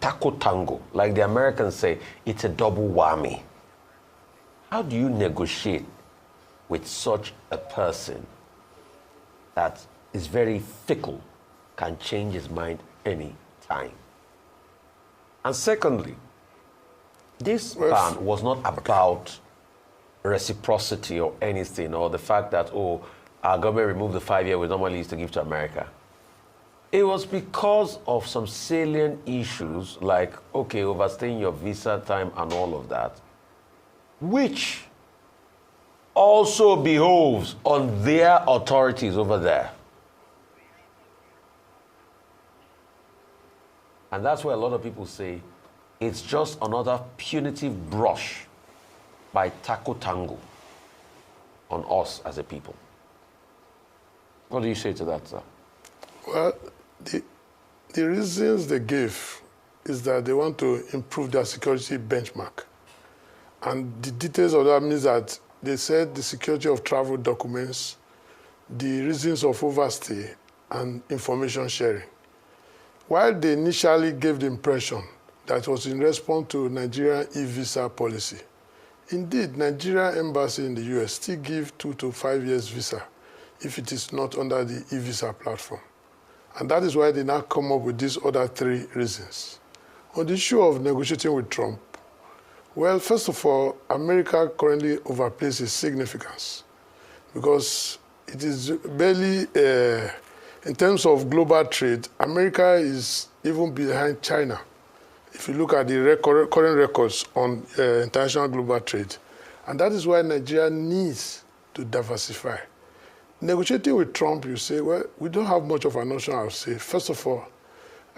taco tango. Like the Americans say, it's a double whammy. How do you negotiate with such a person that is very fickle, can change his mind any time? And secondly, this ban was not about reciprocity or anything, or the fact that, oh, our government removed the 5-year we normally used to give to America. It was because of some salient issues like, okay, overstaying your visa time and all of that, which also behoves on their authorities over there. And that's where a lot of people say it's just another punitive brush by Taco Tango on us as a people. What do you say to that, sir? Well, the reasons they gave is that they want to improve their security benchmark. And the details of that means that they said the security of travel documents, the reasons of overstay, and information sharing. While they initially gave the impression that it was in response to Nigerian e-visa policy, indeed, Nigerian embassy in the US still give 2 to 5 years visa if it is not under the e-visa platform. And that is why they now come up with these other 3 reasons. On the issue of negotiating with Trump, well, first of all, America currently overplays its significance because it is barely, in terms of global trade, America is even behind China. If you look at the current records on international global trade. And that is why Nigeria needs to diversify. Negotiating with Trump, you say, well, we don't have much of an option, I would say. First of all,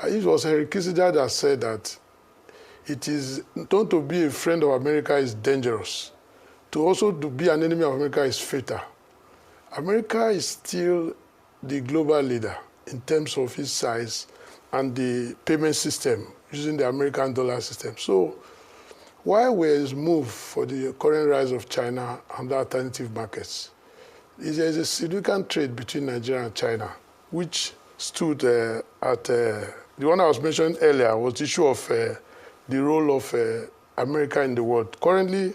it was Henry Kissinger that said that it is not to be a friend of America is dangerous. To also to be an enemy of America is fatal. America is still the global leader in terms of its size and the payment system using the American dollar system. So while we move for the current rise of China and the alternative markets, there is a significant trade between Nigeria and China, which stood at the one I was mentioning earlier was the issue of the role of America in the world. Currently,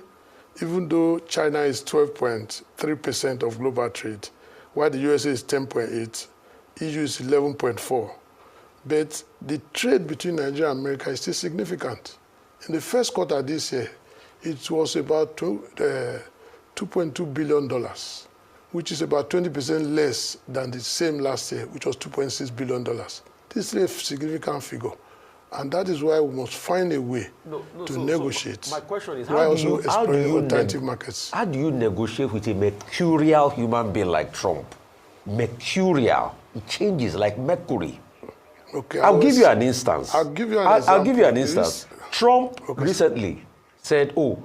even though China is 12.3% of global trade, while the USA is 10.8%, EU is 11.4%. But the trade between Nigeria and America is still significant. In the first quarter this year, it was about $2.2 billion, which is about 20% less than the same last year, which was $2.6 billion. This is a significant figure. And that is why we must find a way to negotiate. So my question is, how do you negotiate with a mercurial human being like Trump? Mercurial. It changes like mercury. Okay, I'll give you an instance. I'll give you an example. I'll give you an instance. Trump recently said, oh,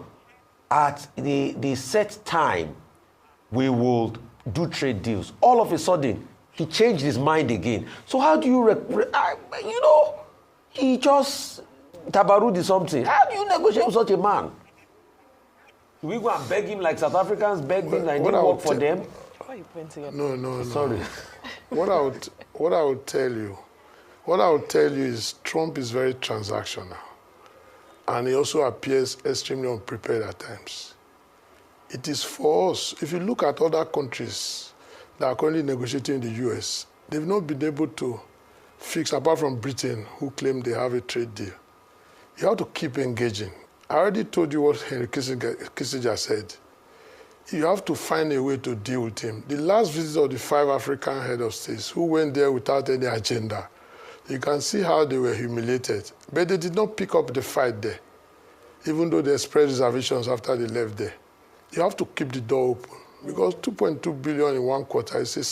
at the set time, we will do trade deals. All of a sudden, he changed his mind again. So how do you, he just tabarudi something. How do you negotiate with such a man? Do we go and beg him like South Africans beg him and he didn't work for them? Why are you pointing at No. Sorry. What I would tell you is Trump is very transactional. And he also appears extremely unprepared at times. It is for us, if you look at other countries that are currently negotiating in the US, they've not been able to fix, apart from Britain, who claim they have a trade deal. You have to keep engaging. I already told you what Henry Kissinger said. You have to find a way to deal with him. The last visit of the 5 African head of states who went there without any agenda, you can see how they were humiliated. But they did not pick up the fight there, even though they expressed reservations after they left there. You have to keep the door open because 2.2 billion in one quarter is a